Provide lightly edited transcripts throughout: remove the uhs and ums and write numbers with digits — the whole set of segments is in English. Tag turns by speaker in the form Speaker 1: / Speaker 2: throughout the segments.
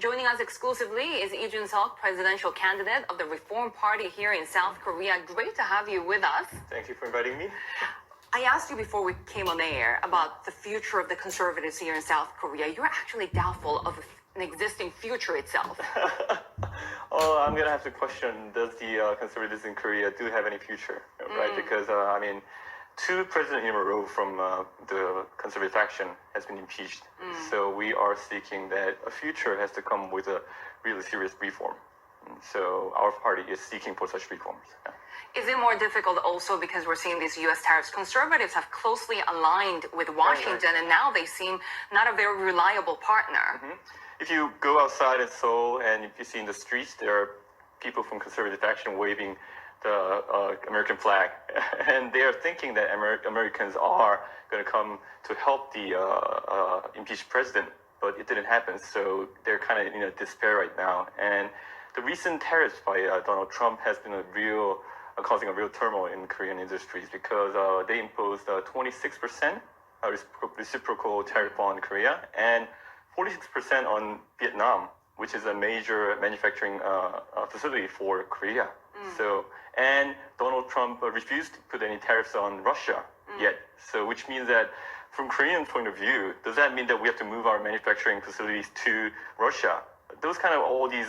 Speaker 1: Joining us exclusively is Lee Junseok, presidential candidate of the Reform Party here in South Korea. Great to have you with us.
Speaker 2: Thank you for inviting me.
Speaker 1: I asked you before we came on air about the future of the conservatives here in South Korea. You're actually doubtful of an existing future itself.
Speaker 2: Oh, I'm gonna have to question: does the conservatives in Korea do have any future, right? Because two presidents in a row from the conservative faction has been impeached. So we are seeking that a future has to come with a really serious reform. So our party is seeking for such reforms. Yeah.
Speaker 1: Is it more difficult also because we're seeing these U.S. tariffs? Conservatives have closely aligned with Washington, and now they seem not a very reliable partner.
Speaker 2: If you go outside in Seoul and if you see in the streets, there are people from conservative faction waving the American flag, and they are thinking that Americans are going to come to help the impeached president, but it didn't happen. So they're kind of in a despair right now. And the recent tariffs by Donald Trump has been causing a real turmoil in Korean industries because they imposed 26% reciprocal tariff on Korea and 46% on Vietnam, which is a major manufacturing facility for Korea. And Donald Trump refused to put any tariffs on Russia yet. So which means that from Korean point of view, does that mean that we have to move our manufacturing facilities to Russia? Those kind of all these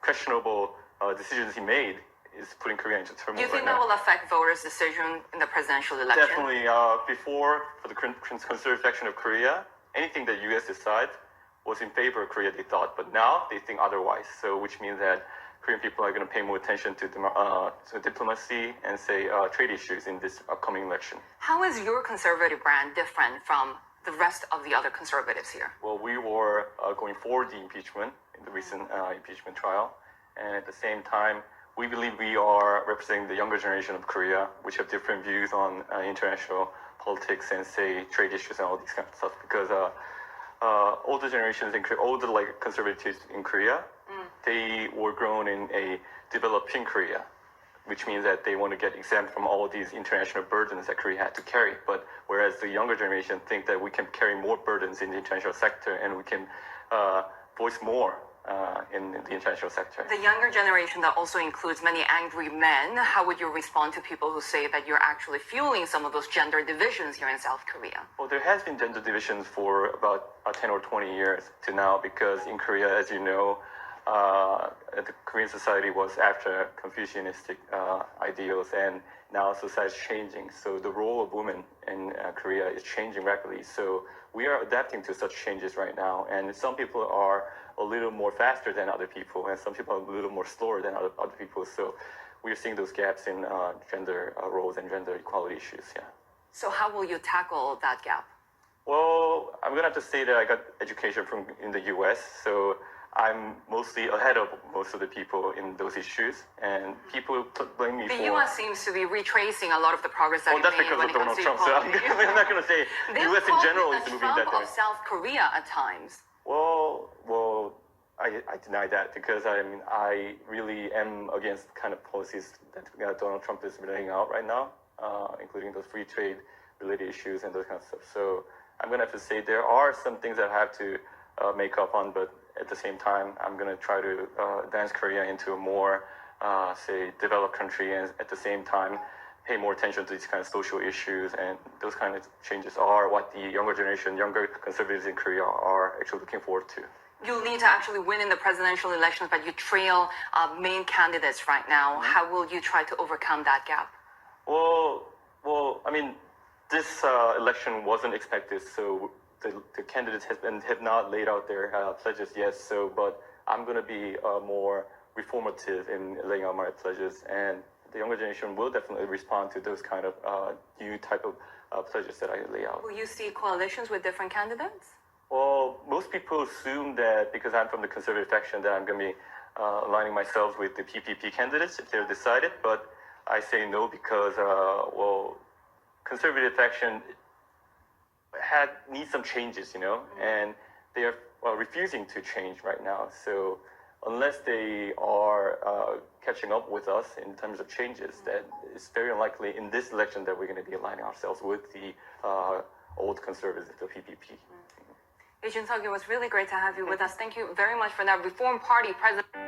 Speaker 2: questionable decisions he made is putting Korea into turmoil.
Speaker 1: Do you think
Speaker 2: right
Speaker 1: that
Speaker 2: now.
Speaker 1: will affect voters' decision in the presidential election?
Speaker 2: Definitely. Before, for the conservative faction of Korea, anything that U.S. decides was in favor of Korea, they thought. But now they think otherwise. So which means that Korean people are going to pay more attention to diplomacy and, say, trade issues in this upcoming election.
Speaker 1: How is your conservative brand different from the rest of the other conservatives here?
Speaker 2: Well, we were going for the impeachment in the recent impeachment trial. And at the same time, we believe we are representing the younger generation of Korea, which have different views on international politics and, say, trade issues and all these kind of stuff. Because older generations in Korea, older conservatives in Korea, they were grown in a developing Korea, which means that they want to get exempt from all these international burdens that Korea had to carry. But whereas the younger generation think that we can carry more burdens in the international sector and we can voice more in the international sector.
Speaker 1: The younger generation that also includes many angry men, how would you respond to people who say that you're actually fueling some of those gender divisions here in South Korea?
Speaker 2: Well, there has been gender divisions for about 10 or 20 years to now because in Korea, as you know, the Korean society was after Confucianistic ideals, and now society is changing. So the role of women in Korea is changing rapidly. So we are adapting to such changes right now, and some people are a little more faster than other people, and some people are a little more slower than other people. So we are seeing those gaps in gender roles and gender equality issues. Yeah.
Speaker 1: So how will you tackle that gap?
Speaker 2: Well, I'm gonna have to say that I got education in the U.S., so I'm mostly ahead of most of the people in those issues, and people blame me for...
Speaker 1: The U.S. seems to be retracing a lot of the progress that
Speaker 2: that's
Speaker 1: made
Speaker 2: because
Speaker 1: when
Speaker 2: of
Speaker 1: it comes
Speaker 2: Donald
Speaker 1: to
Speaker 2: Trump, so I'm not going to say U.S. in general is moving that
Speaker 1: Trump
Speaker 2: direction.
Speaker 1: of South Korea at times.
Speaker 2: Well, I deny that because I really am against kind of policies that Donald Trump is laying out right now, including those free trade related issues and those kind of stuff. So I'm going to have to say there are some things that I have to make up on, but at the same time, I'm going to try to advance Korea into a more, say, developed country, and at the same time, pay more attention to these kind of social issues, and those kind of changes are what the younger generation, younger conservatives in Korea are actually looking forward to.
Speaker 1: You'll need to actually win in the presidential elections, but you trail main candidates right now. How will you try to overcome that gap?
Speaker 2: Well, this election wasn't expected, so the candidates have not laid out their pledges yet. But I'm going to be more reformative in laying out my pledges, and the younger generation will definitely respond to those kind of new type of pledges that I lay out.
Speaker 1: Will you see coalitions with different candidates?
Speaker 2: Well, most people assume that because I'm from the conservative faction that I'm going to be aligning myself with the PPP candidates if they're decided, but I say no because, conservative faction needs some changes, and they are refusing to change right now. So unless they are catching up with us in terms of changes, that it's very unlikely in this election that we're going to be aligning ourselves with the old conservatives, the PPP.
Speaker 1: I준석, it was really great to have you with us. Thank you very much for that. Reform Party President.